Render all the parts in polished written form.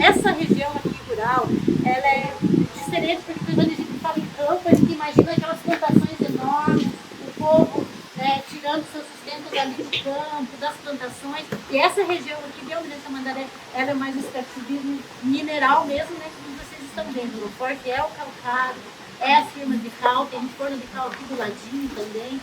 essa região aqui rural, ela é diferente, porque quando a gente fala em campo, a gente imagina aquelas plantações enormes, o povo tirando seu sustento dali do campo, das plantações. E essa região aqui de Almirante Tamandaré, ela é mais um extrativismo mineral mesmo, né, como vocês estão vendo. O forte é o calcário, é a firma de cal, tem forno de cal aqui do ladinho também.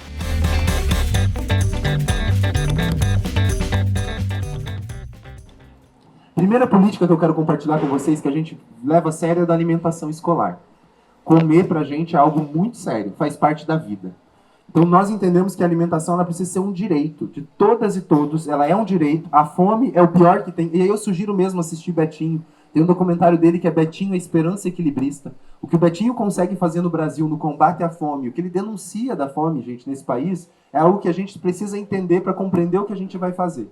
Primeira política que eu quero compartilhar com vocês que a gente leva a sério é da alimentação escolar. Comer pra gente é algo muito sério, faz parte da vida. Então nós entendemos que a alimentação ela precisa ser um direito de todas e todos, ela é um direito, a fome é o pior que tem. E aí eu sugiro mesmo assistir Betinho, tem um documentário dele que é Betinho, a Esperança Equilibrista. O que o Betinho consegue fazer no Brasil no combate à fome, o que ele denuncia da fome, gente, nesse país, é algo que a gente precisa entender para compreender o que a gente vai fazer.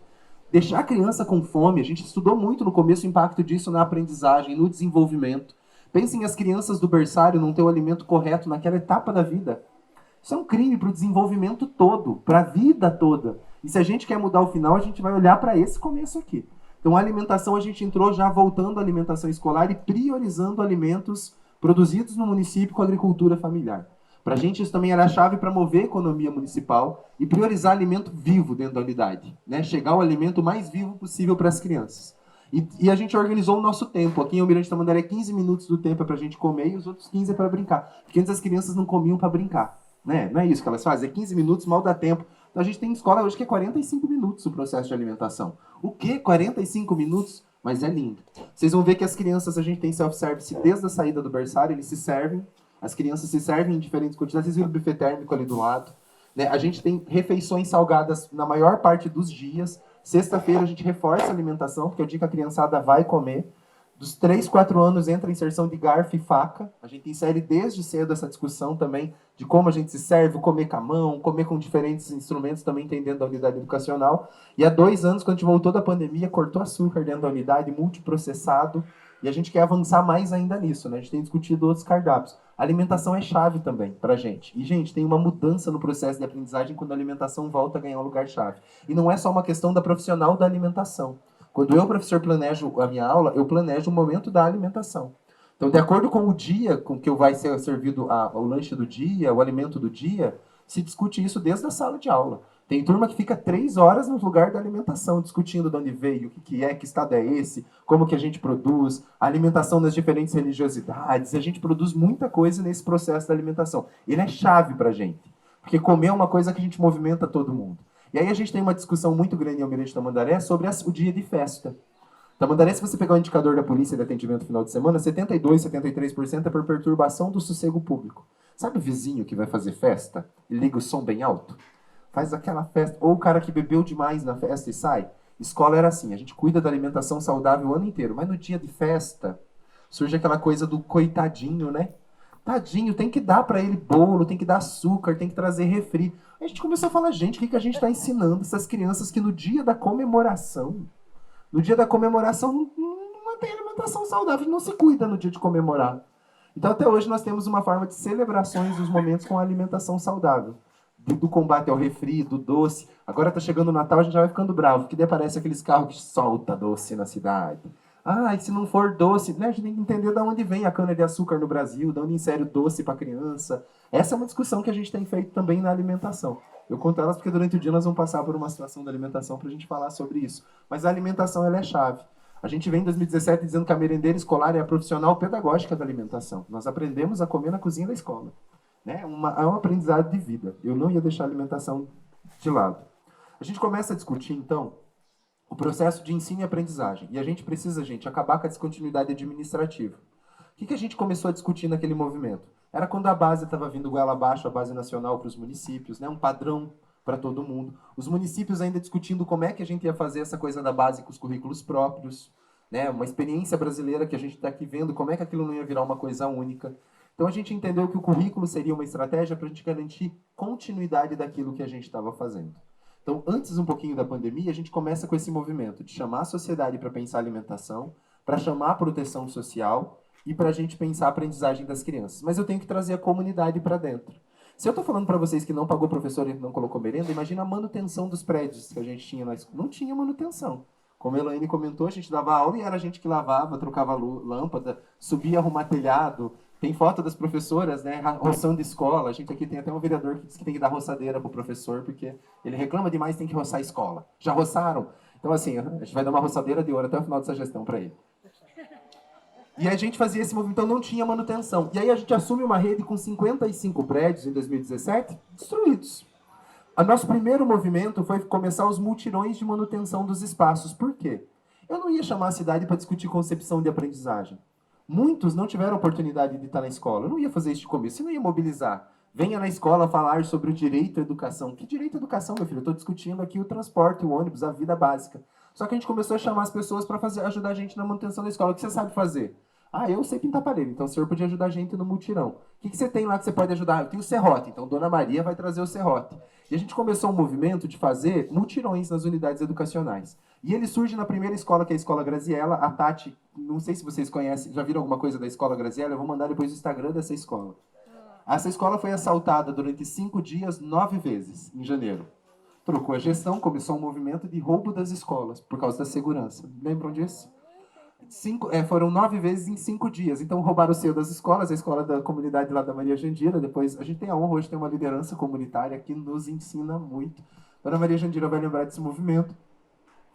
Deixar a criança com fome, a gente estudou muito no começo o impacto disso na aprendizagem, no desenvolvimento. Pensem as crianças do berçário não ter o alimento correto naquela etapa da vida. Isso é um crime para o desenvolvimento todo, para a vida toda. E se a gente quer mudar o final, a gente vai olhar para esse começo aqui. Então a alimentação, a gente entrou já voltando à alimentação escolar e priorizando alimentos produzidos no município com agricultura familiar. Para a gente isso também era a chave para mover a economia municipal e priorizar alimento vivo dentro da unidade, né? Chegar ao alimento mais vivo possível para as crianças. E a gente organizou o nosso tempo. Aqui em Almirante Tamandaré, 15 minutos do tempo é para a gente comer e os outros 15 é para brincar. Porque antes as crianças não comiam para brincar. Né? Não é isso que elas fazem, é 15 minutos, mal dá tempo. Então a gente tem escola hoje que é 45 minutos o processo de alimentação. O quê? 45 minutos? Mas é lindo. Vocês vão ver que as crianças, a gente tem self-service desde a saída do berçário, eles se servem. As crianças se servem em diferentes quantidades. Vocês viram o buffet térmico ali do lado. Né? A gente tem refeições salgadas na maior parte dos dias. Sexta-feira a gente reforça a alimentação, porque é o dia que a criançada vai comer. Dos 3, 4 anos entra a inserção de garfo e faca. A gente insere desde cedo essa discussão também de como a gente se serve, comer com a mão, comer com diferentes instrumentos também tem dentro da unidade educacional. E há 2 anos, quando a gente voltou da pandemia, cortou açúcar dentro da unidade, multiprocessado. E a gente quer avançar mais ainda nisso, né? A gente tem discutido outros cardápios. A alimentação é chave também pra gente. E, gente, tem uma mudança no processo de aprendizagem quando a alimentação volta a ganhar um lugar-chave. E não é só uma questão da profissional da alimentação. Quando eu, professor, planejo a minha aula, eu planejo o momento da alimentação. Então, de acordo com o dia com que vai ser servido o lanche do dia, o alimento do dia, se discute isso desde a sala de aula. Tem turma que fica 3 horas no lugar da alimentação, discutindo de onde veio, o que é, que estado é esse, como que a gente produz, a alimentação das diferentes religiosidades. A gente produz muita coisa nesse processo da alimentação. Ele é chave para a gente, porque comer é uma coisa que a gente movimenta todo mundo. E aí a gente tem uma discussão muito grande em Almirante Tamandaré sobre o dia de festa. Tamandaré, se você pegar o indicador da polícia de atendimento final de semana, 72%, 73% é por perturbação do sossego público. Sabe o vizinho que vai fazer festa e liga o som bem alto? Faz aquela festa. Ou o cara que bebeu demais na festa e sai. Escola era assim, a gente cuida da alimentação saudável o ano inteiro, mas no dia de festa surge aquela coisa do coitadinho, né? Tadinho, tem que dar para ele bolo, tem que dar açúcar, tem que trazer refri. A gente começou a falar, gente, o que a gente está ensinando essas crianças que no dia da comemoração, não tem alimentação saudável, não se cuida no dia de comemorar. Então até hoje nós temos uma forma de celebrações dos momentos com alimentação saudável. Do combate ao refri, do doce. Agora está chegando o Natal, a gente já vai ficando bravo, porque daí aparece aqueles carros que soltam doce na cidade. Ah, e se não for doce, né, a gente tem que entender de onde vem a cana-de-açúcar no Brasil, de onde insere o doce para a criança. Essa é uma discussão que a gente tem feito também na alimentação. Eu conto elas porque durante o dia nós vamos passar por uma situação da alimentação para a gente falar sobre isso. Mas a alimentação ela é chave. A gente vem em 2017 dizendo que a merendeira escolar é a profissional pedagógica da alimentação. Nós aprendemos a comer na cozinha da escola. Né? É um aprendizado de vida. Eu não ia deixar a alimentação de lado. A gente começa a discutir, então, o processo de ensino e aprendizagem. E a gente precisa, gente, acabar com a descontinuidade administrativa. O que a gente começou a discutir naquele movimento? Era quando a base estava vindo goela abaixo, a base nacional para os municípios, né? Um padrão para todo mundo. Os municípios ainda discutindo como é que a gente ia fazer essa coisa da base com os currículos próprios, né? Uma experiência brasileira que a gente está aqui vendo, como é que aquilo não ia virar uma coisa única. Então a gente entendeu que o currículo seria uma estratégia para a gente garantir continuidade daquilo que a gente estava fazendo. Então, antes um pouquinho da pandemia, a gente começa com esse movimento de chamar a sociedade para pensar alimentação, para chamar a proteção social e para a gente pensar a aprendizagem das crianças. Mas eu tenho que trazer a comunidade para dentro. Se eu estou falando para vocês que não pagou professor e não colocou merenda, imagina a manutenção dos prédios que a gente tinha na escola. Não tinha manutenção. Como a Elaine comentou, a gente dava aula e era a gente que lavava, trocava lâmpada, subia arrumar telhado. Tem foto das professoras, né, roçando escola. A gente aqui tem até um vereador que diz que tem que dar roçadeira pro professor, porque ele reclama demais, tem que roçar a escola. Já roçaram? Então, assim, a gente vai dar uma roçadeira de ouro até o final dessa gestão para ele. E a gente fazia esse movimento, então não tinha manutenção. E aí a gente assume uma rede com 55 prédios em 2017, destruídos. O nosso primeiro movimento foi começar os mutirões de manutenção dos espaços. Por quê? Eu não ia chamar a cidade para discutir concepção de aprendizagem. Muitos não tiveram oportunidade de estar na escola. Eu não ia fazer isso de começo, eu não ia mobilizar. Venha na escola falar sobre o direito à educação. Que direito à educação, meu filho? Eu estou discutindo aqui o transporte, o ônibus, a vida básica. Só que a gente começou a chamar as pessoas para ajudar a gente na manutenção da escola. O que você sabe fazer? Ah, eu sei pintar parede, então o senhor podia ajudar a gente no mutirão. O que você tem lá que você pode ajudar? Eu tenho o serrote, então Dona Maria vai trazer o serrote. E a gente começou um movimento de fazer mutirões nas unidades educacionais. E ele surge na primeira escola, que é a Escola Graziella. A Tati, não sei se vocês conhecem, já viram alguma coisa da Escola Graziella? Eu vou mandar depois o Instagram dessa escola. Essa escola foi assaltada durante 5 dias, 9 vezes, em janeiro. Trocou a gestão, começou um movimento de roubo das escolas, por causa da segurança. Lembram disso? Foram 9 vezes em 5 dias. Então roubaram o seio das escolas, a escola da comunidade lá da Maria Jandira. Depois a gente tem a honra hoje de ter uma liderança comunitária que nos ensina muito. A Dona Maria Jandira vai lembrar desse movimento.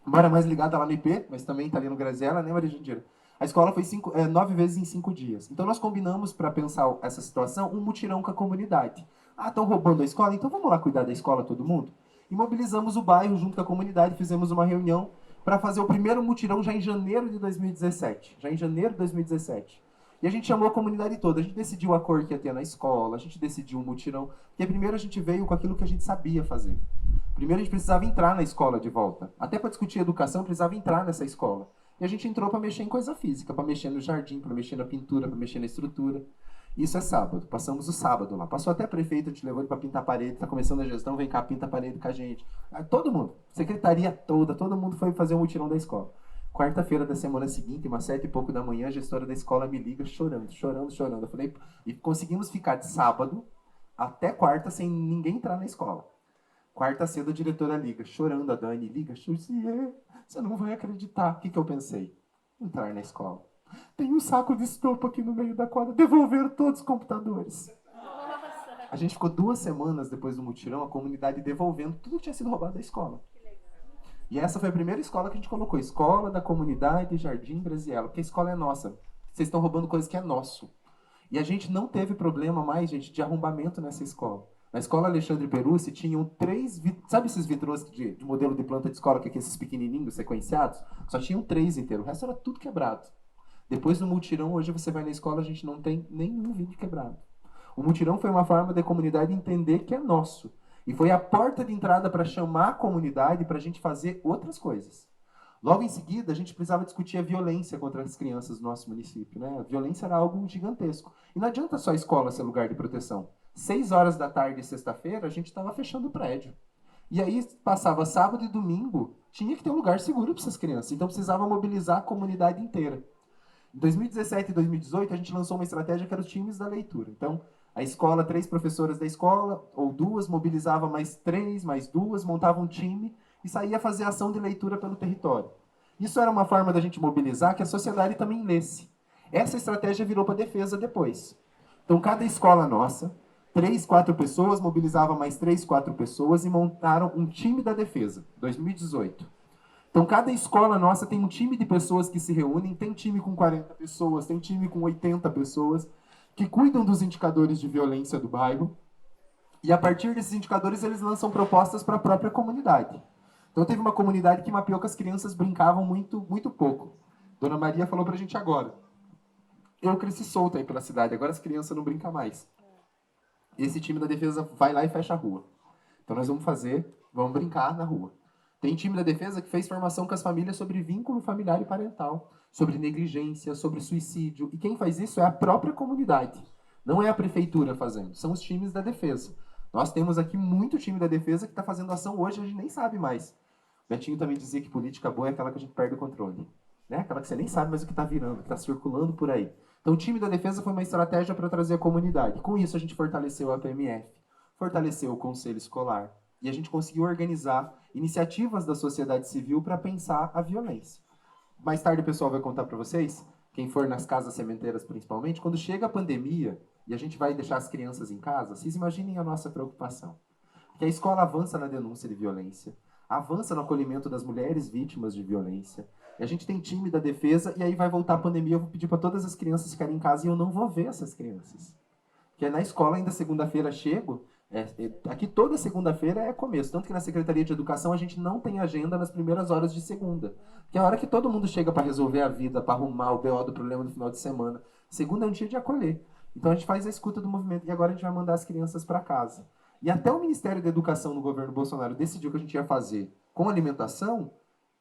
Embora mais ligada lá no IP, mas também está ali no Graziella, né, Maria Jandira? A escola foi 9 vezes em 5 dias. Então nós combinamos, para pensar essa situação, um mutirão com a comunidade. Ah, estão roubando a escola? Então vamos lá cuidar da escola todo mundo? E mobilizamos o bairro junto com a comunidade, fizemos uma reunião para fazer o primeiro mutirão já em janeiro de 2017. Já em janeiro de 2017. E a gente chamou a comunidade toda. A gente decidiu a cor que ia ter na escola, a gente decidiu um mutirão. Porque primeiro a gente veio com aquilo que a gente sabia fazer. Primeiro a gente precisava entrar na escola de volta. Até para discutir educação, precisava entrar nessa escola. E a gente entrou para mexer em coisa física, para mexer no jardim, para mexer na pintura, para mexer na estrutura. Isso é sábado. Passamos o sábado lá. Passou até a prefeita, te levou para pintar a parede, está começando a gestão, vem cá, pinta a parede com a gente. Todo mundo, secretaria toda, todo mundo foi fazer um mutirão da escola. Quarta-feira da semana seguinte, umas 7h pouco da manhã, a gestora da escola me liga chorando. Eu falei, e conseguimos ficar de sábado até quarta sem ninguém entrar na escola. Quarta cedo a diretora liga, chorando, a Dani liga, Xuziê, você não vai acreditar. O que eu pensei? Entrar na escola. Tem um saco de estopa aqui no meio da quadra, devolver todos os computadores. A gente ficou 2 semanas depois do mutirão, a comunidade devolvendo tudo que tinha sido roubado da escola. E essa foi a primeira escola que a gente colocou, Escola da Comunidade Jardim Graziella, porque a escola é nossa. Vocês estão roubando coisa que é nosso. E a gente não teve problema mais, gente, de arrombamento nessa escola. Na escola Alexandre Perucci tinham 3, sabe esses vitrôs de modelo de planta de escola, que é esses pequenininhos, sequenciados? Só tinham 3 inteiros, o resto era tudo quebrado. Depois do mutirão, hoje você vai na escola, a gente não tem nenhum vidro quebrado. O mutirão foi uma forma da comunidade entender que é nosso. E foi a porta de entrada para chamar a comunidade para a gente fazer outras coisas. Logo em seguida, a gente precisava discutir a violência contra as crianças do nosso município, né? A violência era algo gigantesco. E não adianta só a escola ser lugar de proteção. 6 horas da tarde, sexta-feira, a gente estava fechando o prédio. E aí passava sábado e domingo, tinha que ter um lugar seguro para essas crianças. Então precisava mobilizar a comunidade inteira. Em 2017 e 2018, a gente lançou uma estratégia que era os times da leitura. Então, a escola, 3 professoras da escola, ou 2, mobilizava mais 3, mais 2, montava um time e saía fazer ação de leitura pelo território. Isso era uma forma da gente mobilizar que a sociedade também lesse. Essa estratégia virou para a defesa depois. Então, cada escola nossa, 3, 4 pessoas, mobilizava mais 3, 4 pessoas e montaram um time da defesa, 2018. Então, cada escola nossa tem um time de pessoas que se reúnem, tem time com 40 pessoas, tem time com 80 pessoas, que cuidam dos indicadores de violência do bairro, e a partir desses indicadores eles lançam propostas para a própria comunidade. Então teve uma comunidade que mapeou que as crianças brincavam muito, muito pouco. Dona Maria falou para a gente agora. Eu cresci solta aí pela cidade, agora as crianças não brincam mais. Esse time da defesa vai lá e fecha a rua. Então nós vamos brincar na rua. Tem time da defesa que fez formação com as famílias sobre vínculo familiar e parental, sobre negligência, sobre suicídio. E quem faz isso é a própria comunidade. Não é a prefeitura fazendo, são os times da defesa. Nós temos aqui muito time da defesa que está fazendo ação hoje, a gente nem sabe mais. O Betinho também dizia que política boa é aquela que a gente perde o controle. Né? Aquela que você nem sabe mais o que está virando, que está circulando por aí. Então o time da defesa foi uma estratégia para trazer a comunidade. Com isso a gente fortaleceu a PMF, fortaleceu o conselho escolar, E a gente conseguiu organizar iniciativas da sociedade civil para pensar a violência. Mais tarde o pessoal vai contar para vocês, quem for nas casas sementeiras principalmente, quando chega a pandemia e a gente vai deixar as crianças em casa, vocês imaginem a nossa preocupação. Porque a escola avança na denúncia de violência, avança no acolhimento das mulheres vítimas de violência, e a gente tem time da defesa, e aí vai voltar a pandemia, eu vou pedir para todas as crianças ficarem em casa e eu não vou ver essas crianças. Porque na escola ainda segunda-feira chego, aqui toda segunda-feira é começo, tanto que na Secretaria de Educação a gente não tem agenda nas primeiras horas de segunda, que é a hora que todo mundo chega para resolver a vida, para arrumar o BO do problema no final de semana. Segunda é um dia de acolher. Então a gente faz a escuta do movimento e agora a gente vai mandar as crianças para casa. E até o Ministério da Educação no governo Bolsonaro decidiu que a gente ia fazer com alimentação,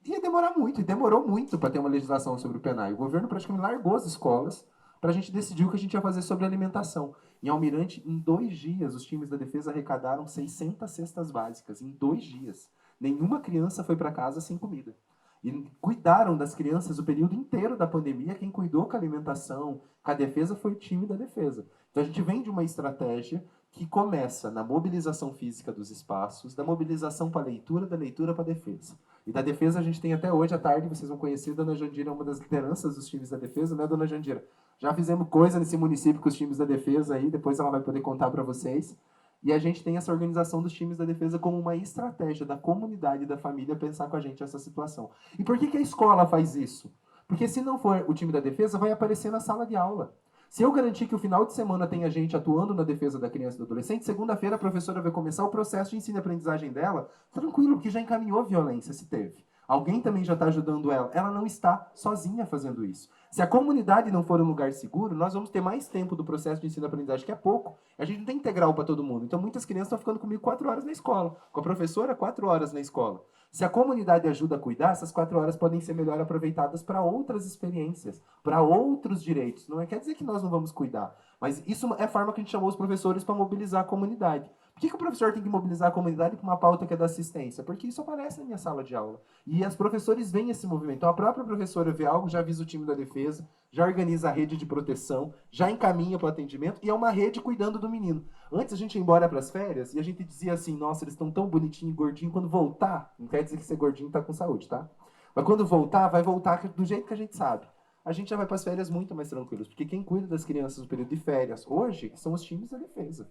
ia demorar muito, e demorou muito para ter uma legislação sobre o PENAI. O governo praticamente largou as escolas para a gente decidir o que a gente ia fazer sobre alimentação. Em Almirante, em 2 dias, os times da defesa arrecadaram 600 cestas básicas. Em 2 dias. Nenhuma criança foi para casa sem comida. E cuidaram das crianças o período inteiro da pandemia. Quem cuidou com a alimentação, com a defesa, foi o time da defesa. Então a gente vem de uma estratégia que começa na mobilização física dos espaços, da mobilização para a leitura, da leitura para a defesa. E da defesa a gente tem até hoje à tarde, vocês vão conhecer, a Dona Jandira é uma das lideranças dos times da defesa, né, Dona Jandira? Já fizemos coisa nesse município com os times da defesa aí, depois ela vai poder contar para vocês. E a gente tem essa organização dos times da defesa como uma estratégia da comunidade e da família pensar com a gente essa situação. E por que a escola faz isso? Porque se não for o time da defesa, vai aparecer na sala de aula. Se eu garantir que o final de semana tenha gente atuando na defesa da criança e do adolescente, segunda-feira a professora vai começar o processo de ensino e aprendizagem dela, tranquilo, porque já encaminhou violência, se teve. Alguém também já está ajudando ela. Ela não está sozinha fazendo isso. Se a comunidade não for um lugar seguro, nós vamos ter mais tempo do processo de ensino e aprendizagem, que é pouco. A gente não tem integral para todo mundo. Então, muitas crianças estão ficando comigo 4 horas na escola. Com a professora, 4 horas na escola. Se a comunidade ajuda a cuidar, essas 4 horas podem ser melhor aproveitadas para outras experiências, para outros direitos. Não quer dizer que nós não vamos cuidar. Mas isso é a forma que a gente chamou os professores para mobilizar a comunidade. Por que o professor tem que mobilizar a comunidade para uma pauta que é da assistência? Porque isso aparece na minha sala de aula. E os professores veem esse movimento. Então, a própria professora vê algo, já avisa o time da defesa, já organiza a rede de proteção, já encaminha para o atendimento, e é uma rede cuidando do menino. Antes a gente ia embora para as férias e a gente dizia assim, nossa, eles estão tão bonitinhos e gordinhos, quando voltar, não quer dizer que ser gordinho está com saúde, tá? Mas quando voltar, vai voltar do jeito que a gente sabe. A gente já vai para as férias muito mais tranquilos, porque quem cuida das crianças no período de férias hoje são os times da defesa.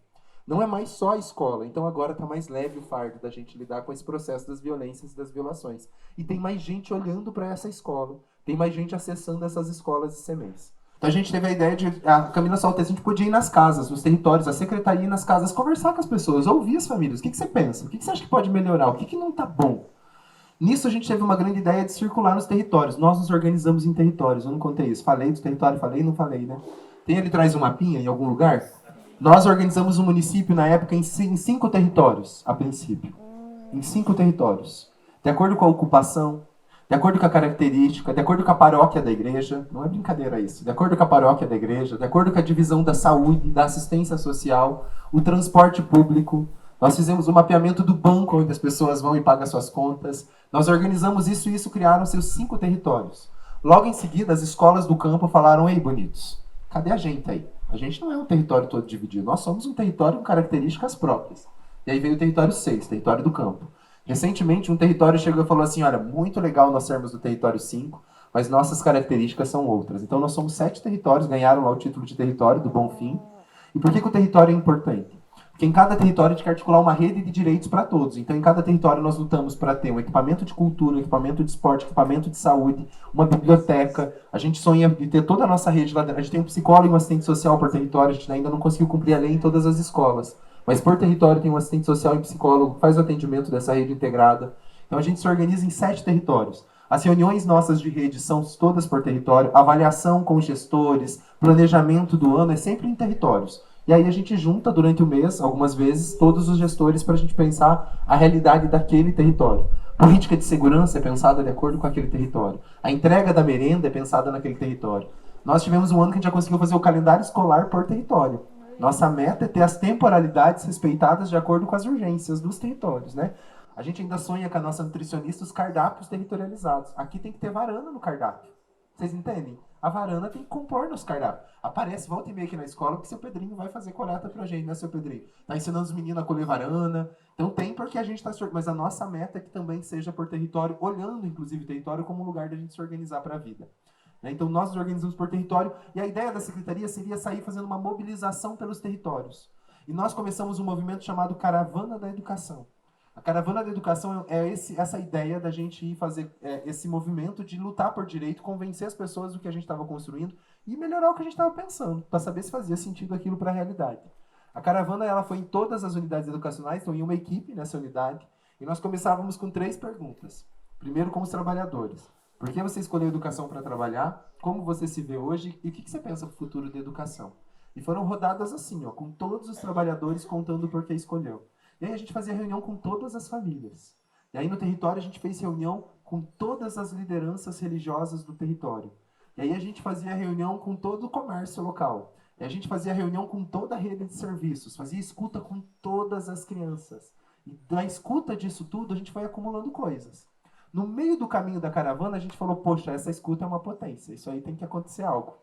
Não é mais só a escola, então agora está mais leve o fardo da gente lidar com esse processo das violências e das violações. E tem mais gente olhando para essa escola, tem mais gente acessando essas escolas esse semestre. Então a gente teve a ideia de, a Camila Saltese, a gente podia ir nas casas, nos territórios, a secretaria ir nas casas, conversar com as pessoas, ouvir as famílias. O que você pensa? O que você acha que pode melhorar? O que não está bom? Nisso a gente teve uma grande ideia de circular nos territórios. Nós nos organizamos em territórios, eu não contei isso. Falei dos territórios, falei, não falei, né? Tem ali atrás um mapinha em algum lugar? Nós organizamos o município, na época, em 5 territórios, a princípio. Em 5 territórios. De acordo com a ocupação, de acordo com a característica, de acordo com a paróquia da igreja, não é brincadeira isso, de acordo com a paróquia da igreja, de acordo com a divisão da saúde, da assistência social, o transporte público. Nós fizemos o mapeamento do banco, onde as pessoas vão e pagam suas contas. Nós organizamos isso e isso criaram seus 5 territórios. Logo em seguida, as escolas do campo falaram, ei, bonitos, cadê a gente aí? A gente não é um território todo dividido, nós somos um território com características próprias. E aí veio o território 6, território do campo. Recentemente, um território chegou e falou assim, olha, muito legal nós sermos do território 5, mas nossas características são outras. Então nós somos 7 territórios, ganharam lá o título de território do Bonfim. E por que o território é importante? Porque em cada território a gente quer articular uma rede de direitos para todos. Então, em cada território nós lutamos para ter um equipamento de cultura, um equipamento de esporte, equipamento de saúde, uma biblioteca. A gente sonha de ter toda a nossa rede lá dentro. A gente tem um psicólogo e um assistente social por território. A gente ainda não conseguiu cumprir a lei em todas as escolas. Mas por território tem um assistente social e um psicólogo que faz o atendimento dessa rede integrada. Então, a gente se organiza em 7 territórios. As reuniões nossas de rede são todas por território. Avaliação com gestores, planejamento do ano é sempre em territórios. E aí a gente junta durante o mês, algumas vezes, todos os gestores para a gente pensar a realidade daquele território. Política de segurança é pensada de acordo com aquele território. A entrega da merenda é pensada naquele território. Nós tivemos um ano que a gente já conseguiu fazer o calendário escolar por território. Nossa meta é ter as temporalidades respeitadas de acordo com as urgências dos territórios, né? A gente ainda sonha com a nossa nutricionista os cardápios territorializados. Aqui tem que ter varanda no cardápio. Vocês entendem? A varanda tem que compor nos cardápios. Aparece, volta e meia aqui na escola, que seu Pedrinho vai fazer coleta pra gente, né, seu Pedrinho? Tá ensinando os meninos a colher varanda. Então tem porque a gente tá... Mas a nossa meta é que também seja por território, olhando, inclusive, o território como um lugar da gente se organizar para a vida. Então nós nos organizamos por território, e a ideia da secretaria seria sair fazendo uma mobilização pelos territórios. E nós começamos um movimento chamado Caravana da Educação. A Caravana da Educação é essa ideia da gente ir fazer esse movimento de lutar por direito, convencer as pessoas do que a gente estava construindo e melhorar o que a gente estava pensando, para saber se fazia sentido aquilo para a realidade. A caravana ela foi em todas as unidades educacionais, então ia uma equipe nessa unidade, e nós começávamos com 3 perguntas. Primeiro, como os trabalhadores. Por que você escolheu educação para trabalhar? Como você se vê hoje? E o que você pensa para o futuro da educação? E foram rodadas assim, com todos os trabalhadores contando por que escolheu. E aí a gente fazia reunião com todas as famílias. E aí no território a gente fez reunião com todas as lideranças religiosas do território. E aí a gente fazia reunião com todo o comércio local. E a gente fazia reunião com toda a rede de serviços. Fazia escuta com todas as crianças. E da escuta disso tudo a gente foi acumulando coisas. No meio do caminho da caravana, a gente falou, poxa, essa escuta é uma potência, isso aí tem que acontecer algo.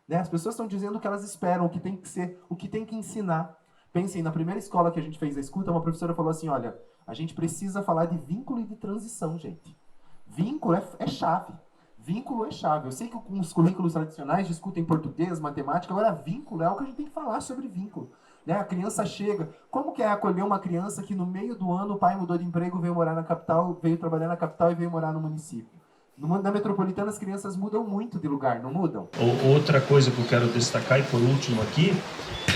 Né? As pessoas estão dizendo o que elas esperam, o que tem que ser, o que tem que ensinar. Pensem, na primeira escola que a gente fez a escuta, uma professora falou assim, olha, a gente precisa falar de vínculo e de transição, gente. Vínculo é chave. Vínculo é chave. Eu sei que os currículos tradicionais discutem português, matemática, agora vínculo é algo que a gente tem que falar sobre vínculo. Né? A criança chega. Como que é acolher uma criança que no meio do ano o pai mudou de emprego, veio morar na capital, veio trabalhar na capital e veio morar no município? Na metropolitana as crianças mudam muito de lugar, não mudam? Outra coisa que eu quero destacar, e por último aqui,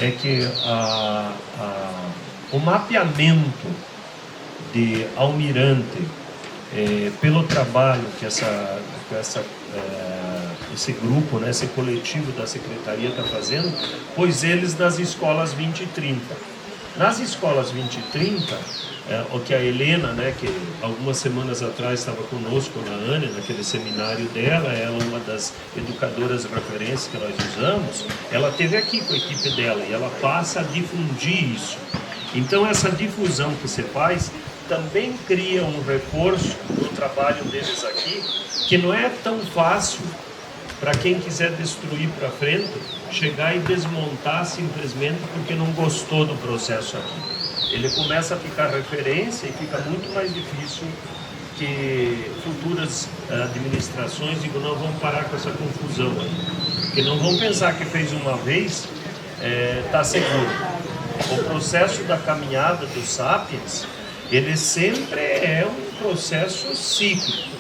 é que o mapeamento de Almirante, pelo trabalho que esse grupo, né, esse coletivo da Secretaria está fazendo, pois eles das escolas 20 e 30. Nas escolas 20 e 30, o que a Helena, né, que algumas semanas atrás estava conosco na ANE, naquele seminário dela, ela é uma das educadoras referências que nós usamos, ela esteve aqui com a equipe dela e ela passa a difundir isso. Então essa difusão que você faz também cria um reforço do trabalho deles aqui, que não é tão fácil para quem quiser destruir para frente, chegar e desmontar simplesmente porque não gostou do processo aqui. Ele começa a ficar referência e fica muito mais difícil que futuras administrações não vão parar com essa confusão aí. Porque não vão pensar que fez uma vez, está seguro. O processo da caminhada dos Sapiens, ele sempre é um processo cíclico.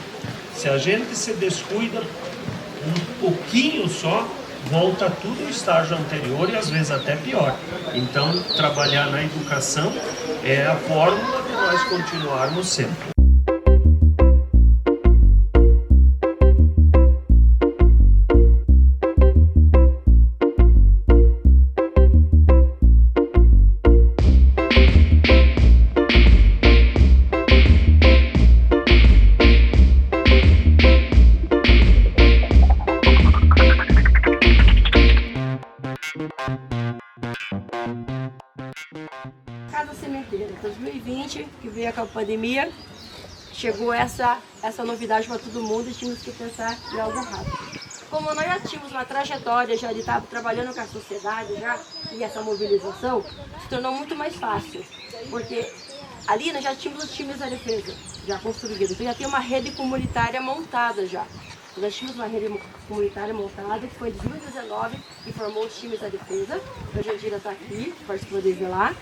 Se a gente se descuida um pouquinho só, volta tudo ao estágio anterior e às vezes até pior. Então, trabalhar na educação é a fórmula de nós continuarmos sempre. Casa Sementeira, 2020, que veio com a pandemia, chegou essa novidade para todo mundo e tínhamos que pensar em algo rápido. Como nós já tínhamos uma trajetória já de estar trabalhando com a sociedade já, e essa mobilização, se tornou muito mais fácil, porque ali nós já tínhamos os times da defesa já construídos, então já tem uma rede comunitária montada já. Nós tínhamos uma rede comunitária montada, que foi em 2019, que formou os times da defesa. A Jandira está aqui, participou desde lá.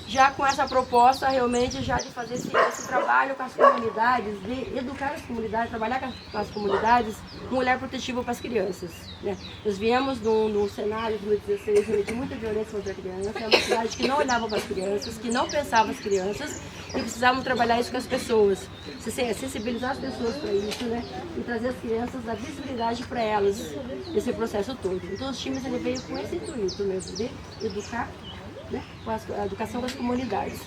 Já com essa proposta, realmente, já de fazer esse trabalho com as comunidades, de educar as comunidades, trabalhar com as comunidades, um olhar protetivo para as crianças. Né? Nós viemos num cenário de 2016, de muita violência contra a criança, é uma cidade que não olhava para as crianças, que não pensava as crianças, e precisavam trabalhar isso com as pessoas, sensibilizar as pessoas para isso, né? E trazer as crianças, a visibilidade para elas, esse processo todo. Então os times ele veio com esse intuito mesmo, de educar, né? Com a educação das comunidades.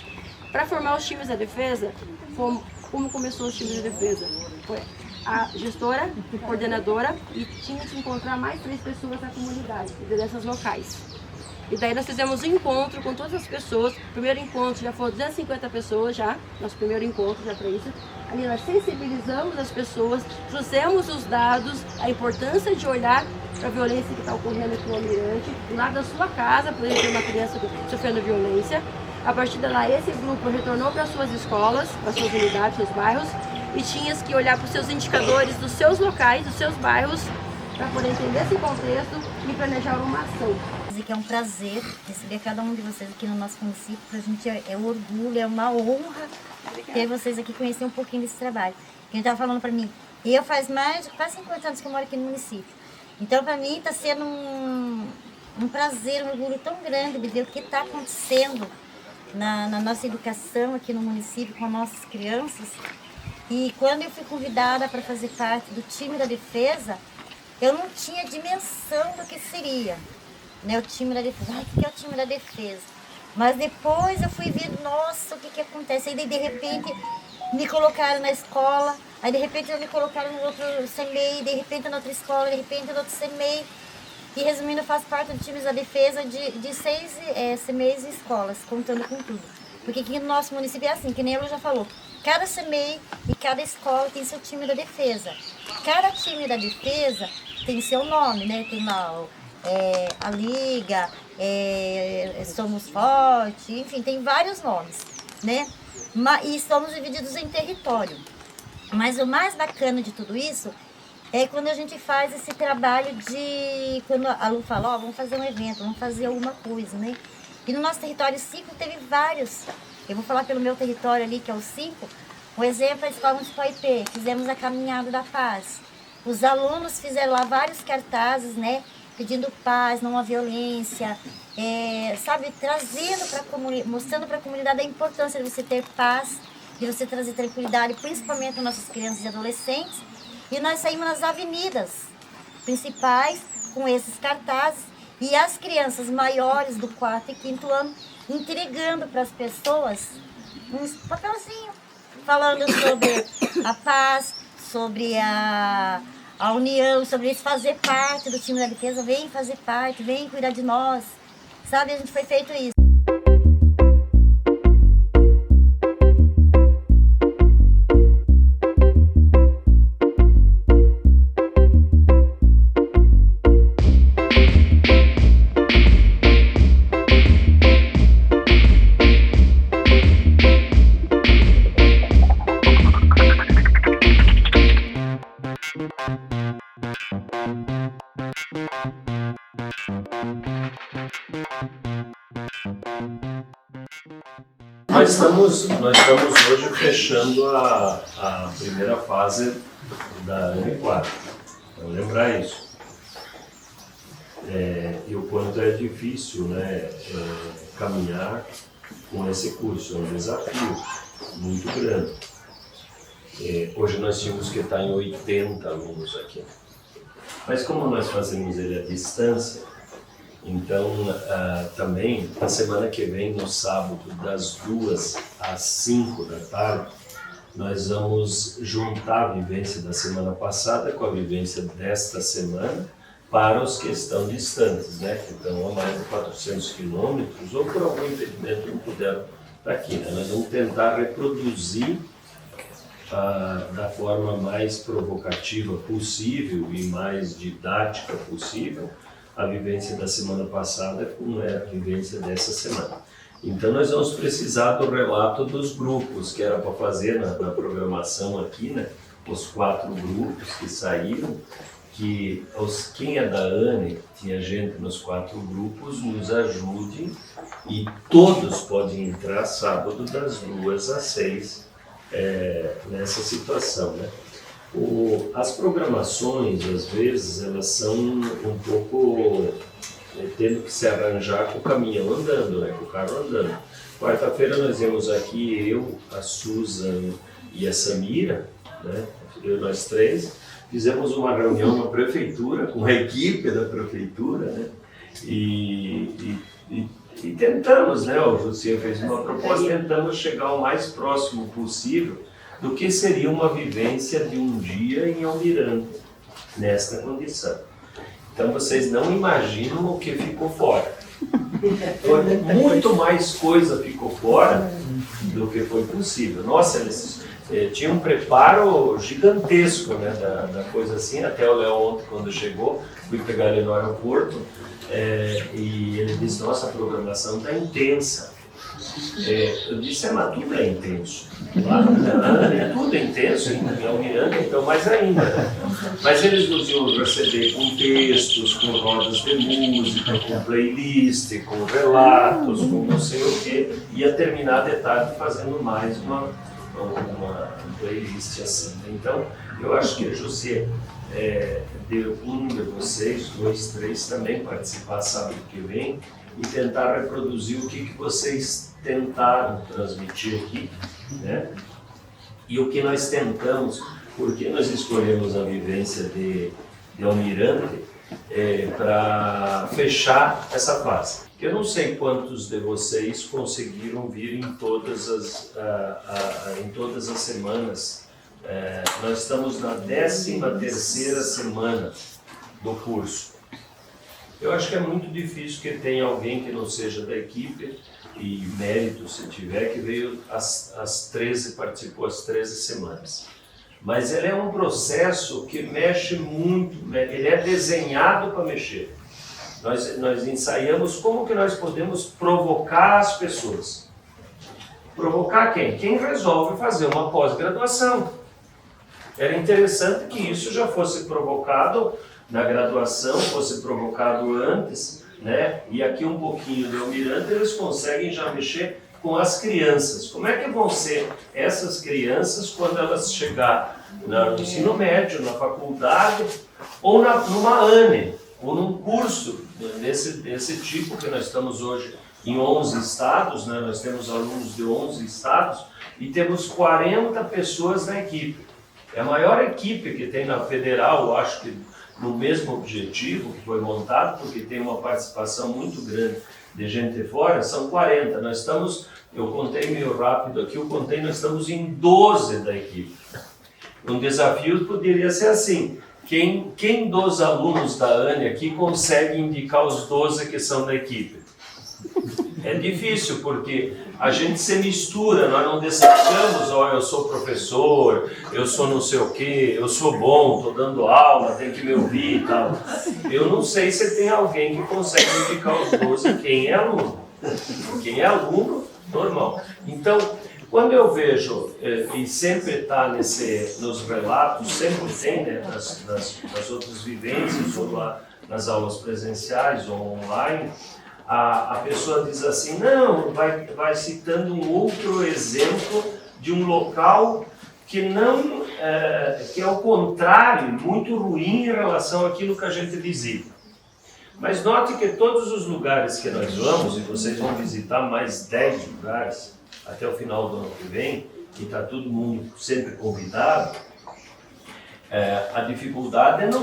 Para formar os times da defesa, como começou os times da defesa? Foi a gestora, a coordenadora, e tinha que encontrar mais 3 pessoas da comunidade, lideranças locais. E daí nós fizemos um encontro com todas as pessoas. O primeiro encontro já foram 250 pessoas já, nosso primeiro encontro já para isso. Ali nós sensibilizamos as pessoas, trouxemos os dados, a importância de olhar para a violência que está ocorrendo aqui no Almirante, do lado da sua casa, por exemplo, uma criança sofrendo violência. A partir de lá, esse grupo retornou para suas escolas, para suas unidades, seus bairros, e tinha que olhar para os seus indicadores dos seus locais, dos seus bairros, para poder entender esse contexto e planejar uma ação. Que é um prazer receber cada um de vocês aqui no nosso município. Para a gente é um orgulho, é uma honra ter vocês aqui, conhecer um pouquinho desse trabalho. Quem estava falando para mim, eu faz mais de quase 50 anos que eu moro aqui no município. Então, para mim, está sendo um prazer, um orgulho tão grande de ver o que está acontecendo na nossa educação aqui no município com as nossas crianças. E quando eu fui convidada para fazer parte do time da defesa, eu não tinha dimensão do que seria, né, o time da defesa. Ai, o que é o time da defesa? Mas depois eu fui ver, nossa, o que acontece? Aí de repente me colocaram na escola, aí de repente me colocaram no outro CMEI, de repente na outra escola, de repente no outro CMEI. E resumindo, eu faço parte do time da defesa de 6 CMEIs e escolas, contando com tudo. Porque aqui no nosso município é assim, que nem ela já falou, cada CMEI e cada escola tem seu time da defesa. Cada time da defesa tem seu nome, né? Tem lá a Liga, Somos Forte, enfim, tem vários nomes, né? E somos divididos em território. Mas o mais bacana de tudo isso é quando a gente faz esse trabalho de... Quando a Lu fala, vamos fazer um evento, vamos fazer alguma coisa, né? E no nosso território 5 teve vários. Eu vou falar pelo meu território ali, que é o 5. Um exemplo é a Escola Municipal IP, fizemos a Caminhada da Paz. Os alunos fizeram lá vários cartazes, né? Pedindo paz, não a violência, sabe? Mostrando para a comunidade a importância de você ter paz, de você trazer tranquilidade, principalmente para nossas crianças e adolescentes. E nós saímos nas avenidas principais com esses cartazes e as crianças maiores do 4º e 5º ano entregando para as pessoas um papelzinho falando sobre a paz, sobre a união, sobre isso, fazer parte do time da defesa. Vem fazer parte, vem cuidar de nós, sabe? A gente foi feito isso. Nós estamos hoje fechando a primeira fase da M4. Então, lembrar isso. E o quanto é difícil, né, caminhar com esse curso. É um desafio muito grande. Hoje nós tínhamos que estar em 80 alunos aqui. Mas como nós fazemos ele à distância, então também na semana que vem, no sábado, das 2 às 5 da tarde, nós vamos juntar a vivência da semana passada com a vivência desta semana para os que estão distantes, né? Que estão a mais de 400 quilômetros ou por algum impedimento não puderam estar aqui, né? Nós vamos tentar reproduzir da forma mais provocativa possível e mais didática possível a vivência da semana passada como é a vivência dessa semana. Então nós vamos precisar do relato dos grupos, que era para fazer na programação aqui, né? Os 4 grupos que saíram, que quem é da ANE, tinha gente nos 4 grupos, nos ajude e todos podem entrar sábado das 2 às 6 nessa situação, né? As programações, às vezes, elas são um pouco tendo que se arranjar com o caminhão andando, né? Com o carro andando. Quarta-feira nós íamos aqui, eu, a Susan e a Samira, né? Nós 3, fizemos uma reunião na prefeitura, com a equipe da prefeitura, né? E tentamos, né? O Jucinho fez uma proposta, tentamos chegar o mais próximo possível do que seria uma vivência de um dia em Almirante, nesta condição. Então vocês não imaginam o que ficou fora. Muito mais coisa ficou fora do que foi possível. Nossa, eles tinham um preparo gigantesco, né, da coisa assim. Até o Léo ontem, quando chegou, fui pegar ele no aeroporto, e ele disse, nossa, a programação está intensa. Eu disse, mas tudo é intenso. Lá tudo é intenso, em Almirante, então mais ainda. Né? Mas eles nos iam receber com textos, com rodas de música, com playlist, com relatos, com não sei o quê. Ia terminar de tarde fazendo mais uma playlist assim. Então, eu acho que a José, de um de vocês, 2, 3, também participar sábado que vem e tentar reproduzir o que vocês tentaram transmitir aqui, né? E o que nós tentamos, porque nós escolhemos a vivência de Almirante para fechar essa fase. Eu não sei quantos de vocês conseguiram vir em todas as semanas. Nós estamos na 13ª semana do curso. Eu acho que é muito difícil que tenha alguém que não seja da equipe, e mérito se tiver, que veio participou as 13 semanas. Mas ele é um processo que mexe muito, ele é desenhado para mexer. Nós ensaiamos como que nós podemos provocar as pessoas. Provocar quem? Quem resolve fazer uma pós-graduação. Era interessante que isso já fosse provocado na graduação, fosse provocado antes, né? E aqui um pouquinho de Almirante, eles conseguem já mexer com as crianças. Como é que vão ser essas crianças quando elas chegar no ensino médio, na faculdade, ou numa ANE, ou num curso desse tipo que nós estamos hoje em 11 estados, né? Nós temos alunos de 11 estados e temos 40 pessoas na equipe. É a maior equipe que tem na federal, eu acho que no mesmo objetivo que foi montado, porque tem uma participação muito grande de gente fora, são 40. Nós estamos, eu contei meio rápido aqui, nós estamos em 12 da equipe. Um desafio poderia ser assim, quem dos alunos da ANE aqui consegue indicar os 12 que são da equipe? É difícil, porque a gente se mistura, nós não destacamos, eu sou professor, eu sou não sei o quê, eu sou bom, estou dando aula, tem que me ouvir e tal. Eu não sei se tem alguém que consegue indicar os 12 quem é aluno. Quem é aluno, normal. Então, quando eu vejo, e sempre está nos relatos, sempre tem, né, nas outras vivências, ou lá nas aulas presenciais ou online, a pessoa diz assim, não, vai citando um outro exemplo de um local que não, que é o contrário, muito ruim em relação àquilo que a gente visita. Mas note que todos os lugares que nós vamos, e vocês vão visitar mais 10 lugares até o final do ano que vem, e está todo mundo sempre convidado, a dificuldade não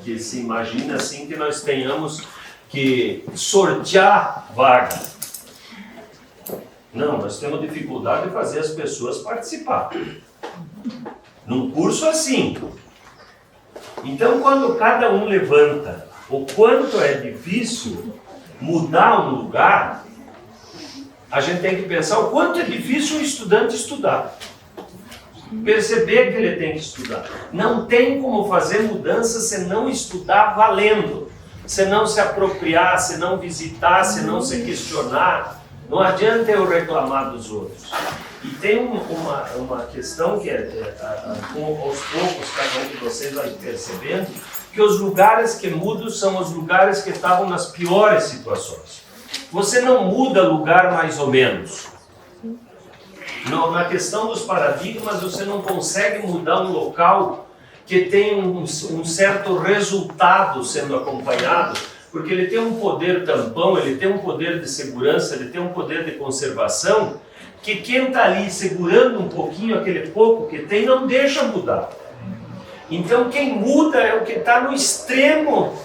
que se imagina assim que nós tenhamos que sortear vaga. Não, nós temos dificuldade de fazer as pessoas participar. Num curso assim. Então, quando cada um levanta o quanto é difícil mudar um lugar, a gente tem que pensar o quanto é difícil o estudante estudar. Perceber que ele tem que estudar. Não tem como fazer mudança se não estudar valendo. Se não se apropriar, se não visitar, se não se questionar, não adianta eu reclamar dos outros. E tem uma questão que aos poucos, cada um de vocês vai percebendo, que os lugares que mudam são os lugares que estavam nas piores situações. Você não muda lugar mais ou menos. Na questão dos paradigmas, você não consegue mudar um local que tem um certo resultado sendo acompanhado, porque ele tem um poder tampão, ele tem um poder de segurança, ele tem um poder de conservação, que quem está ali segurando um pouquinho aquele pouco que tem, não deixa mudar. Então quem muda é o que está no extremo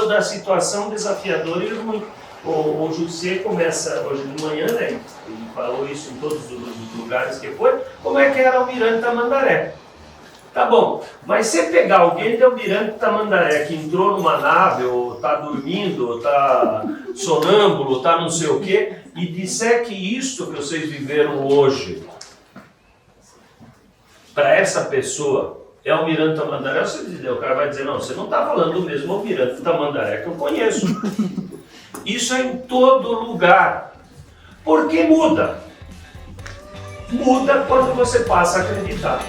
da situação desafiadora e ruim. O José começa hoje de manhã, né, ele falou isso em todos os lugares que foi, como é que era o Almirante Tamandaré. Tá bom, mas você pegar alguém de Almirante Tamandaré que entrou numa nave, ou tá dormindo, ou tá sonâmbulo, ou tá não sei o quê, e disser que isto que vocês viveram hoje, para essa pessoa, é Almirante Tamandaré, o cara vai dizer, não, você não está falando do mesmo Almirante Tamandaré que eu conheço. Isso é em todo lugar. Por que muda? Muda quando você passa a acreditar.